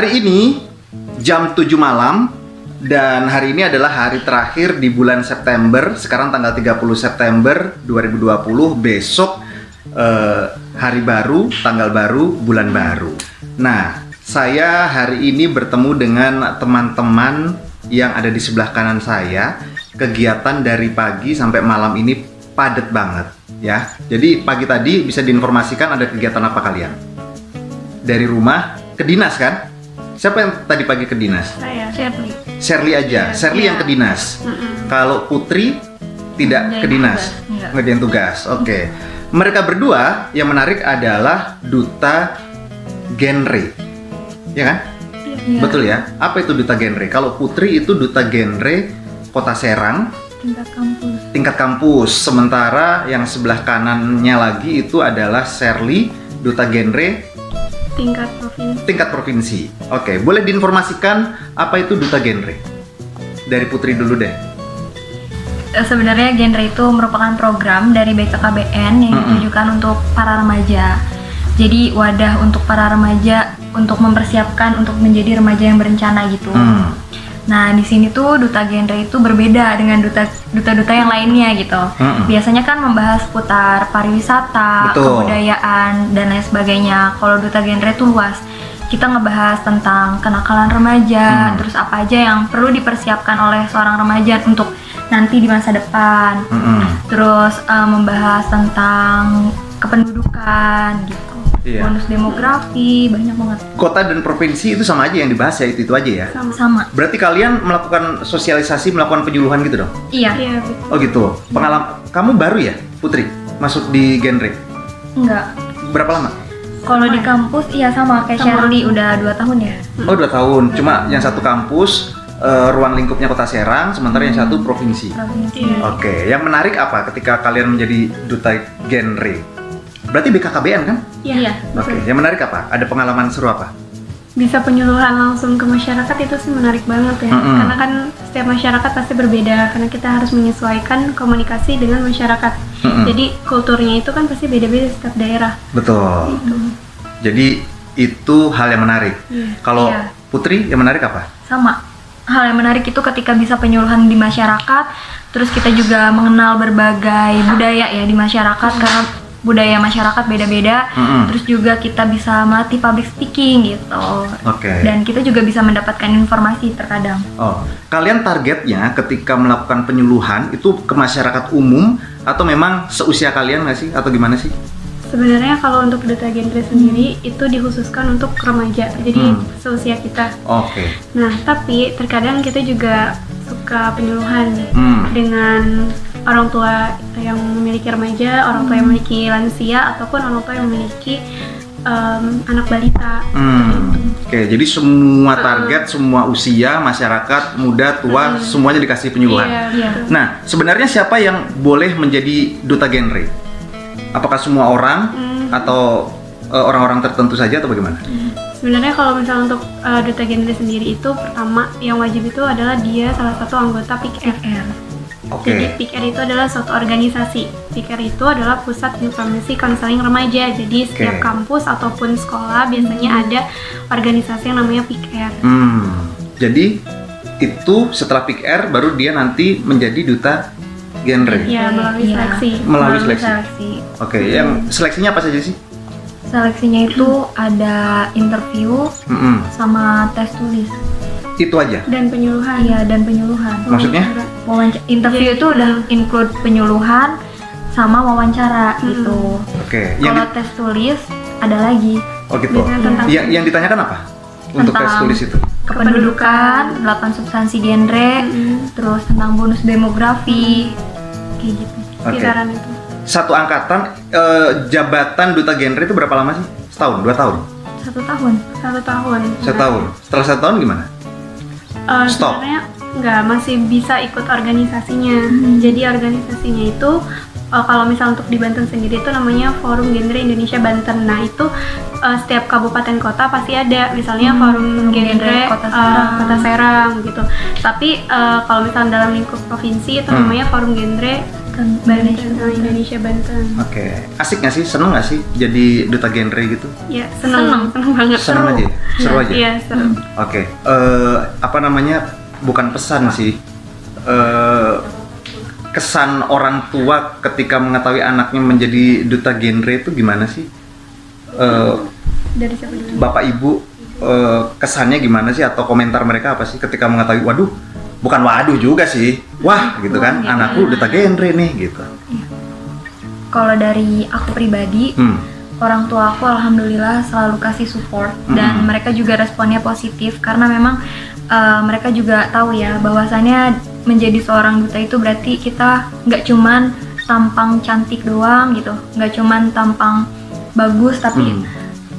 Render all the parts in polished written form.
Hari ini jam 7 malam dan hari ini adalah hari terakhir di bulan September. Sekarang tanggal 30 September 2020. Besok hari baru, tanggal baru, bulan baru. Nah, saya hari ini bertemu dengan teman-teman yang ada di sebelah kanan saya. Kegiatan dari pagi sampai malam ini padat banget ya. Jadi pagi tadi bisa diinformasikan ada kegiatan apa kalian? Dari rumah ke dinas kan? Siapa yang tadi pagi ke dinas? Saya, Shirley. Shirley aja, Shirley yang ke dinas. Kalau Putri tidak ke dinas, ngerjain tugas. Oke. Mereka berdua yang menarik adalah duta genre, ya kan? Iya. Betul ya. Apa itu duta genre? Kalau Putri itu duta genre Kota Serang, tingkat kampus. Sementara yang sebelah kanannya lagi itu adalah Shirley, duta genre tingkat provinsi. Oke, boleh diinformasikan apa itu duta genre? Dari Putri dulu deh. Sebenarnya genre itu merupakan program dari BKKBN yang ditujukan untuk para remaja. Jadi wadah untuk para remaja untuk mempersiapkan untuk menjadi remaja yang berencana gitu. Nah, di sini tuh duta genre itu berbeda dengan duta-duta yang lainnya gitu. Biasanya kan membahas seputar pariwisata, kebudayaan, dan lain sebagainya. Kalau duta genre itu luas. Kita ngebahas tentang kenakalan remaja, terus apa aja yang perlu dipersiapkan oleh seorang remaja untuk nanti di masa depan. Terus membahas tentang kependudukan gitu. Bonus demografi, banyak banget. Kota dan provinsi itu sama aja yang dibahas ya, itu aja ya? Sama-sama. Berarti kalian melakukan sosialisasi, melakukan penyuluhan gitu dong? Iya. Oh gitu. Pengalaman kamu baru ya, Putri? Masuk di genre? Enggak. Berapa lama? Kalau di kampus iya sama kayak Shirley, udah 2 tahun ya. Oh 2 tahun. Cuma yang satu kampus ruang lingkupnya Kota Serang, sementara yang satu provinsi. Oke. Yang menarik apa ketika kalian menjadi duta genre? Berarti BKKBN kan? Iya. Oke. Yang menarik apa? Ada pengalaman seru apa? Bisa penyuluhan langsung ke masyarakat itu sih menarik banget ya. Karena kan setiap masyarakat pasti berbeda, karena kita harus menyesuaikan komunikasi dengan masyarakat. Jadi kulturnya itu kan pasti beda-beda setiap daerah. Betul. Jadi itu hal yang menarik. Kalau Putri yang menarik apa? Sama. Hal yang menarik itu ketika bisa penyuluhan di masyarakat, terus kita juga mengenal berbagai budaya ya di masyarakat karena budaya masyarakat beda-beda, terus juga kita bisa melatih public speaking gitu. Dan kita juga bisa mendapatkan informasi terkadang. Kalian targetnya ketika melakukan penyuluhan itu ke masyarakat umum atau memang seusia kalian nggak sih? Atau gimana sih? Sebenarnya kalau untuk duta genre sendiri itu dikhususkan untuk remaja, jadi seusia kita. Nah, tapi terkadang kita juga suka penyuluhan dengan orang tua yang memiliki remaja, orang tua yang memiliki lansia, ataupun orang tua yang memiliki anak balita. Jadi semua target, semua usia, masyarakat, muda, tua, semuanya dikasih penyuluhan. Nah, sebenarnya siapa yang boleh menjadi duta genre? Apakah semua orang atau orang-orang tertentu saja atau bagaimana? Sebenarnya kalau misalnya untuk duta genre sendiri itu pertama yang wajib itu adalah dia salah satu anggota PIKR. Jadi PIKR itu adalah suatu organisasi. PIKR itu adalah Pusat Informasi Konseling Remaja. Jadi setiap kampus ataupun sekolah biasanya ada organisasi yang namanya PIKR. Jadi itu setelah PIKR baru dia nanti menjadi duta genre. Iya, melalui seleksi. Melalui seleksi. Yang seleksinya apa saja sih? Seleksinya itu ada interview sama tes tulis. Itu aja? Dan penyuluhan. Iya, dan penyuluhan. Maksudnya? Interview itu udah include penyuluhan sama wawancara gitu. Kalau tes tulis ada lagi. Yang ditanyakan apa? Untuk tes tulis itu? Kependudukan, 8 substansi genre, terus tentang bonus demografi, kayak gitu. Kisaran itu. Satu angkatan jabatan duta genre itu berapa lama sih? Setahun? 2 tahun? 1 tahun. 1 tahun. Setahun. Setelah 1 tahun gimana? Stop. Sebenarnya nggak, masih bisa ikut organisasinya. Jadi organisasinya itu kalau misal untuk di Banten sendiri itu namanya Forum Genre Indonesia Banten. Nah itu setiap kabupaten kota pasti ada, misalnya Forum Genre Kota Serang gitu. Tapi kalau misalnya dalam lingkup provinsi itu namanya Forum Genre Indonesia Banten. Oke. Asik nggak sih? Seneng nggak sih jadi duta genre gitu? Ya, seneng banget. Seneng aja? Seru aja? Iya, seru. Oke. Apa namanya? Bukan pesan sih. Kesan orang tua ketika mengetahui anaknya menjadi duta genre itu gimana sih? Dari siapa dulu? Bapak Ibu kesannya gimana sih atau komentar mereka apa sih ketika mengetahui waduh, bukan waduh juga sih, wah gitu kan, anakku duta genre nih gitu. Kalau dari aku pribadi, orang tua aku alhamdulillah selalu kasih support dan mereka juga responnya positif karena memang mereka juga tahu ya bahwasannya menjadi seorang duta itu berarti kita nggak cuman tampang cantik doang gitu, nggak cuman tampang bagus tapi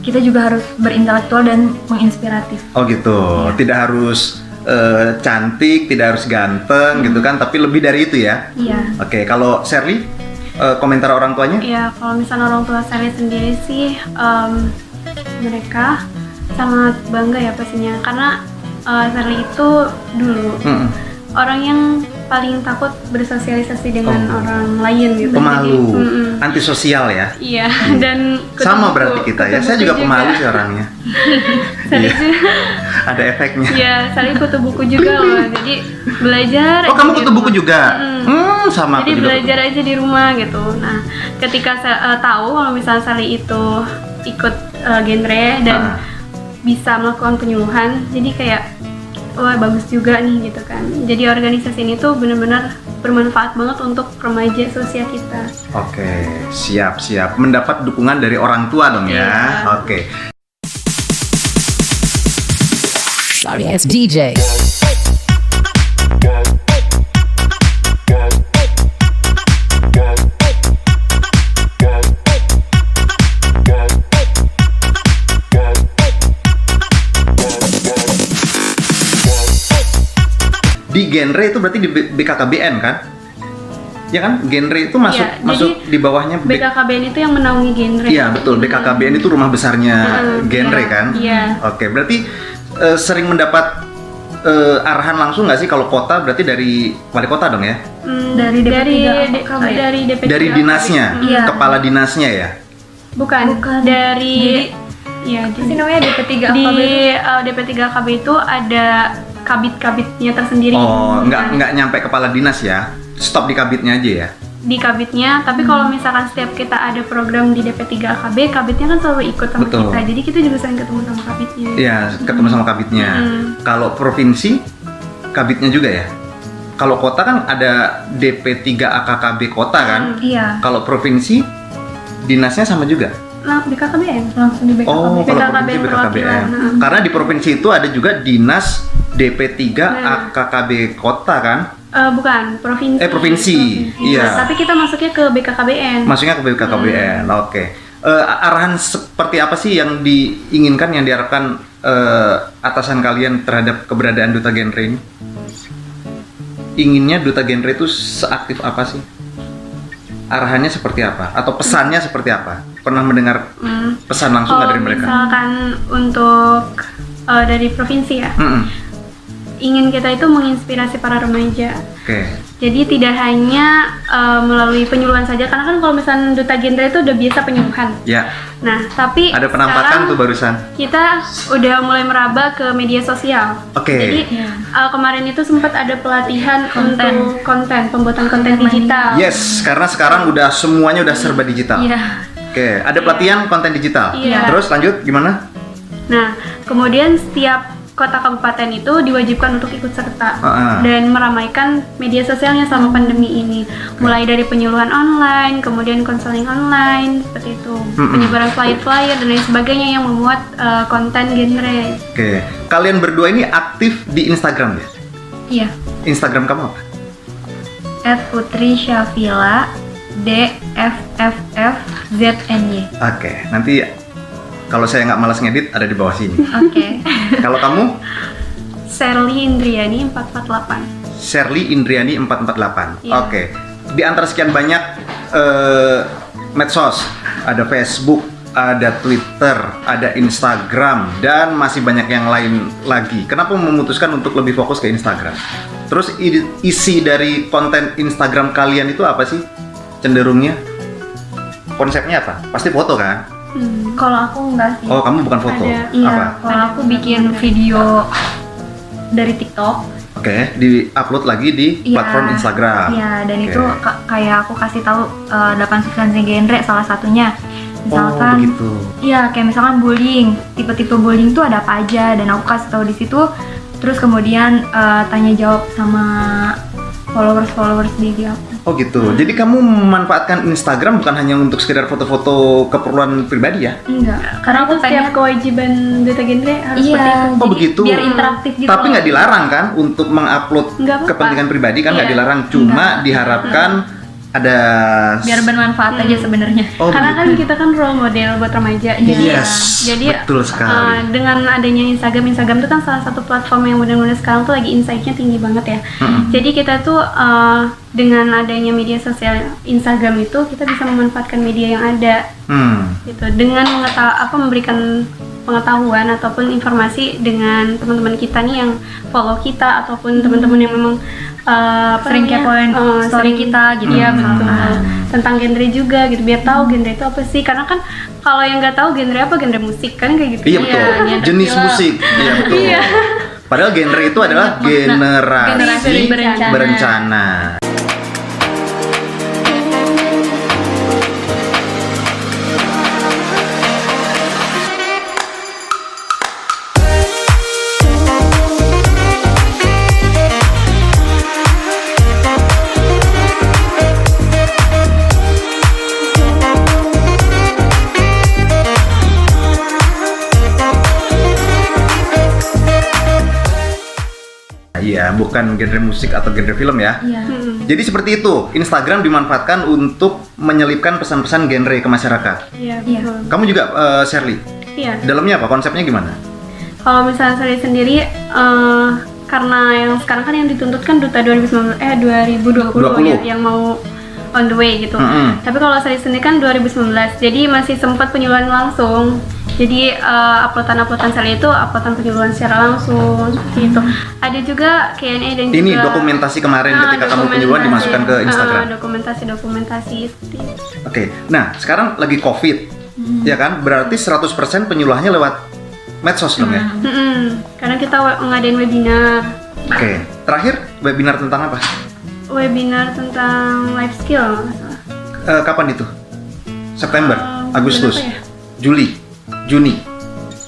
kita juga harus berintelektual dan menginspiratif. Oh gitu, tidak harus cantik, tidak harus ganteng gitu kan, tapi lebih dari itu ya. Iya. Oke, kalau Sherly, komentar orang tuanya? Ya, kalau misalnya orang tua saya sendiri sih, mereka sangat bangga ya pastinya, karena Sherly itu dulu orang yang paling takut bersosialisasi dengan orang lain gitu. Pemalu, Jadi, antisosial ya? Iya, dan sama berarti kita ya. Saya juga pemalu sih orangnya. Sherly Ada efeknya. ya, Sherly kutu buku juga loh. Jadi belajar. Oh, aja kamu di kutu buku rumah. juga? Sama Jadi aku juga. belajar aja di rumah gitu. Nah, ketika saya tahu kalau misalnya Sherly itu ikut genre dan bisa melakukan penyuluhan, jadi kayak wah bagus juga nih gitu kan. Jadi organisasi ini tuh benar-benar bermanfaat banget untuk remaja seusia kita. Oke, siap. Mendapat dukungan dari orang tua dong ya. Iya. Oke. Sorry, it's DJ. Di genre itu berarti di BKKBN kan? Ya kan? Genre itu masuk Iya, masuk di bawahnya BKKBN itu yang menaungi genre. Iya, betul. BKKBN itu rumah besarnya genre iya, kan? iya. Oke, berarti sering mendapat arahan langsung nggak sih kalau kota berarti dari wali kota dong ya? Dari DP3 AKB. Dari DP3 Dari dinasnya, Iya. kepala dinasnya ya? Bukan. Dari ya Ini namanya DP3 di AKB. DP3 KB itu ada kabit-kabitnya tersendiri. Oh, Nah, nggak nyampe kepala dinas ya? Stop di kabitnya aja ya? di kabitnya, tapi kalau misalkan setiap kita ada program di DP3 KB, kabitnya kan selalu ikut sama Betul. kita. Jadi kita juga sering ketemu sama kabitnya. Iya, ketemu sama kabitnya. Kalau provinsi, kabitnya juga ya? Kalau kota kan ada DP3 AKKB kota kan? Iya. Kalau provinsi, dinasnya sama juga? Nah, BKKBN. Langsung di BKKB. Oh, kalau BKKBN provinsi BKKBN. perwakilan. Karena di provinsi itu ada juga dinas DP3 AKKB kota kan? Bukan, provinsi. Provinsi. Iya. Tapi kita masuknya ke BKKBN. Masuknya ke BKKBN. Oke. Arahan seperti apa sih yang diinginkan, yang diharapkan atasan kalian terhadap keberadaan duta genre ini? Inginnya duta genre itu seaktif apa sih? Arahannya seperti apa? Atau pesannya seperti apa? Pernah mendengar pesan langsung nggak dari mereka? Misalkan untuk dari provinsi ya, ingin kita itu menginspirasi para remaja. Oke. Jadi tidak hanya melalui penyuluhan saja, karena kan kalau misalnya duta genre itu udah biasa penyuluhan. Ya. Nah, tapi Ada penampakan sekarang tuh barusan. kita udah mulai meraba ke media sosial. Oke. Jadi kemarin itu sempat ada pelatihan untuk pembuatan konten digital. Yes, karena sekarang udah semuanya udah serba digital. Iya. Oke, ada pelatihan konten digital. Iya. Terus lanjut gimana? Nah, kemudian setiap kota kabupaten itu diwajibkan untuk ikut serta dan meramaikan media sosialnya selama pandemi ini. Mulai dari penyuluhan online, kemudian konseling online, seperti itu. Penyebaran flyer-flyer dan lain sebagainya yang memuat konten genre. Oke. Kalian berdua ini aktif di Instagram ya? Iya. Instagram kamu apa? @putri_syafila DFFFZNY. Oke, nanti kalau saya nggak malas ngedit ada di bawah sini. Oke. Kalau kamu? Sherly Indriani 448. Sherly Indriani 448. Iya. Oke. Di antara sekian banyak medsos, ada Facebook, ada Twitter, ada Instagram, dan masih banyak yang lain lagi. Kenapa memutuskan untuk lebih fokus ke Instagram? Terus isi dari konten Instagram kalian itu apa sih? Cenderungnya? Konsepnya apa? Pasti foto kan? Kalau aku enggak sih. Oh, kamu bukan foto. Ada. Iya, Apa? kalau aku bikin video dari TikTok. Oke, di-upload lagi di Iya. platform Instagram. Iya, dan Oke. itu kayak aku kasih tahu 8 substansi genre salah satunya. Misalkan, Oh, begitu. iya kayak misalkan bullying, tipe-tipe bullying tuh ada apa aja, dan aku kasih tahu di situ. Terus kemudian tanya jawab sama followers di IG aku. Oh gitu. Jadi kamu memanfaatkan Instagram bukan hanya untuk sekedar foto-foto keperluan pribadi ya? Enggak, Karena aku setiap pengen. kewajiban duta genre harus Iya, seperti itu. Oh jadi begitu. biar interaktif gitu. Tapi loh. nggak dilarang kan untuk mengupload Nggak apa-apa. kepentingan pribadi kan nggak Iya. dilarang. Cuma diharapkan ada. biar bermanfaat aja sebenarnya. Oh, Karena kan begitu. kita kan role model buat remaja. Yes, Jadi betul sekali. dengan adanya Instagram itu kan salah satu platform yang benar-benar sekarang tuh lagi insight-nya tinggi banget ya. Jadi kita tuh dengan adanya media sosial Instagram itu kita bisa memanfaatkan media yang ada gitu dengan memberikan pengetahuan ataupun informasi dengan teman-teman kita nih yang follow kita ataupun teman-teman yang memang Sering kepoin story kita gitu ya ya, betul misalkan. tentang genre juga gitu biar tahu genre itu apa sih, karena kan kalau yang nggak tahu genre apa, genre musik kan kayak gitu. Iya betul. genre Jenis film. musik. Iya betul. Padahal genre itu adalah generasi generasi berencana. Iya, bukan genre musik atau genre film ya. Iya. Jadi seperti itu, Instagram dimanfaatkan untuk menyelipkan pesan-pesan genre ke masyarakat. Iya Iya. betul. Kamu juga, Shirley, Iya. dalamnya apa? Konsepnya gimana? Kalau misalnya saya sendiri karena yang sekarang kan yang dituntut kan Duta 2020 ya, yang mau on the way gitu. Tapi kalau saya sendiri kan 2019, jadi masih sempat penyuluhan langsung. Jadi uploadan saya itu uploadan penyuluhan secara langsung gitu. Ada juga Q&A dan juga Ini dokumentasi kemarin ketika kamu penyuluhan dimasukkan ke Instagram. Dokumentasi seperti itu. Oke, nah sekarang lagi COVID, ya kan? Berarti 100% penyuluhannya lewat medsos dong ya? Karena kita ngadain webinar. Oke, terakhir webinar tentang apa? Webinar tentang life skill nggak salah. Kapan itu? September, Bulan Agustus, apa ya? Juli, Juni,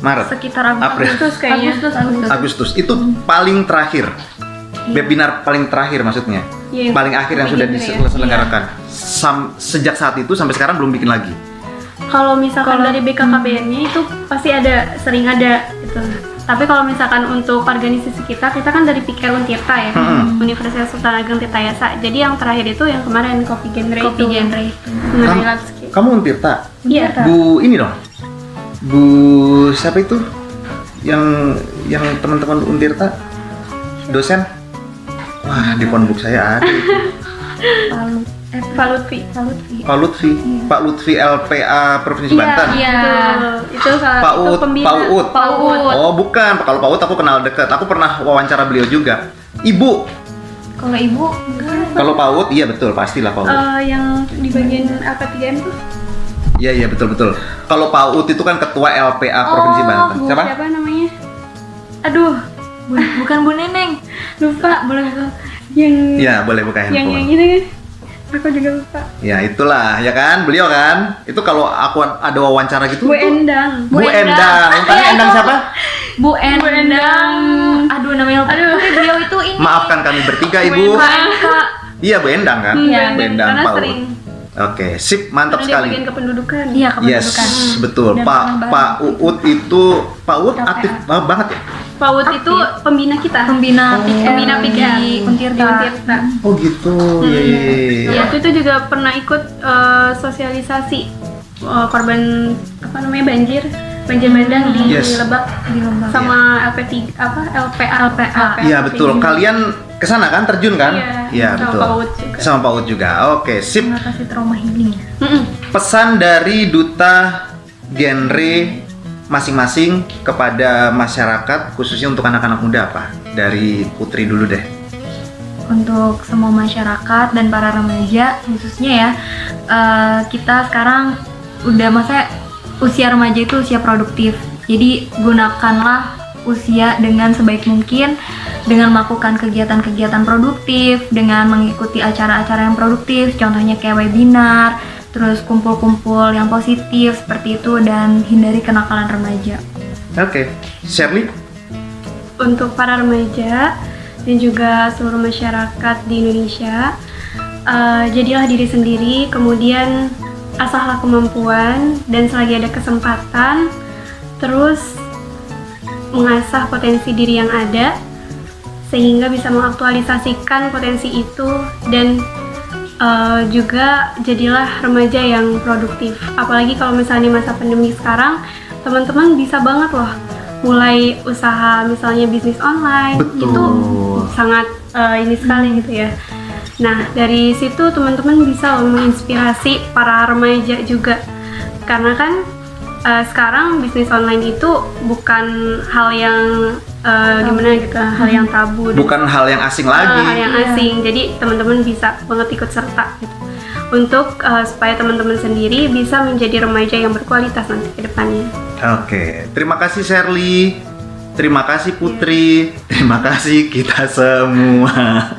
Maret, Sekitar April. Agustus kayaknya. Agustus. Itu paling terakhir. Webinar paling terakhir maksudnya. Iya, yang Paling akhir yang sudah genre ya. diselenggarakan. Sejak saat itu sampai sekarang belum bikin lagi. Kalau misalkan dari BKKBN-nya itu pasti sering ada gitu. Tapi kalau misalkan untuk organisasi kita kan dari PIKR Untirta ya, Universitas Sultan Ageng Tirtayasa. Jadi yang terakhir itu yang kemarin Kopi Genre Kopi itu. genre itu. Mengenai life skill. Kamu Untirta? Iya. Bu ini dong. Bu siapa itu? Yang teman-teman Untirta dosen? Wah, di phonebook saya ada itu. Pak Lutfi. Pak Lutfi, Pak Lutfi LPA Provinsi Banten. Iya. Betul. Itu salah Pak itu Uut, pembina. Pak Uut. Pak Uut. Oh, bukan. Kalau Pak Uut aku kenal dekat. Aku pernah wawancara beliau juga. Ibu. Kalau ibu Kalau Pak Uut, iya betul, pastilah Pak Uut. Yang di bagian APTM tuh Iya betul. Kalau Pak Uut itu kan ketua LPA Provinsi Banten. Siapa? siapa namanya? aduh, bukan Bu Neneng. Lupa. Boleh bukan? Yang Iya, boleh buka yang handphone. gitu kan. Aku juga lupa. Ya itulah, ya kan, beliau kan. Itu kalau aku ada wawancara gitu. Bu tuh- Endang. Bu Endang. Bukan Endang siapa? Bu Endang. Aduh, namanya lupa. Aduh. Tapi beliau itu ini. Maafkan kami bertiga, Ibu. Kak. Iya, Bu Endang kan? Iya, Bu Endang, karena Pak Uut. sering. Oke, sip, mantap Karena dia sekali. bagian kependudukan. Iya, Yes, kependudukan. betul. Dan Pak pengembangan. Uut itu LPA. aktif banget ya. Pak Uut itu pembina kita. Pembina Pembina PIKR di di Untirta. Untirta. Oh gitu. Iya. Ya, itu juga pernah ikut sosialisasi korban banjir bandang di Yes. Lebak Di Lembang. sama LPA. Iya betul. Kalian kesana kan, terjun kan? Iya, sama betul. Pak Uut juga. Sama Pak Uut juga. Oke, sip. Mengatasi trauma healing. Pesan dari duta genre masing-masing kepada masyarakat, khususnya untuk anak-anak muda apa? Dari Putri dulu deh. untuk semua masyarakat dan para remaja khususnya ya. Kita sekarang udah usia remaja itu usia produktif. Jadi gunakanlah usia dengan sebaik mungkin dengan melakukan kegiatan-kegiatan produktif, dengan mengikuti acara-acara yang produktif, contohnya kayak webinar, terus kumpul-kumpul yang positif seperti itu, dan hindari kenakalan remaja. Oke, Shirley? Untuk para remaja dan juga seluruh masyarakat di Indonesia, jadilah diri sendiri, kemudian asahlah kemampuan, dan selagi ada kesempatan, terus mengasah potensi diri yang ada, sehingga bisa mengaktualisasikan potensi itu, dan juga jadilah remaja yang produktif. Apalagi kalau misalnya di masa pandemi sekarang, teman-teman bisa banget loh mulai usaha, misalnya bisnis online. Betul. Itu sangat ini sekali gitu ya. Nah, dari situ teman-teman bisa menginspirasi para remaja juga, karena kan sekarang bisnis online itu bukan hal yang gimana gitu, hal yang tabu, Bukan hal yang asing lagi. hal yang asing. Jadi teman-teman bisa banget ikut serta gitu, untuk supaya teman-teman sendiri bisa menjadi remaja yang berkualitas nanti ke depannya. Oke, terima kasih Shirley, terima kasih Putri, terima kasih kita semua.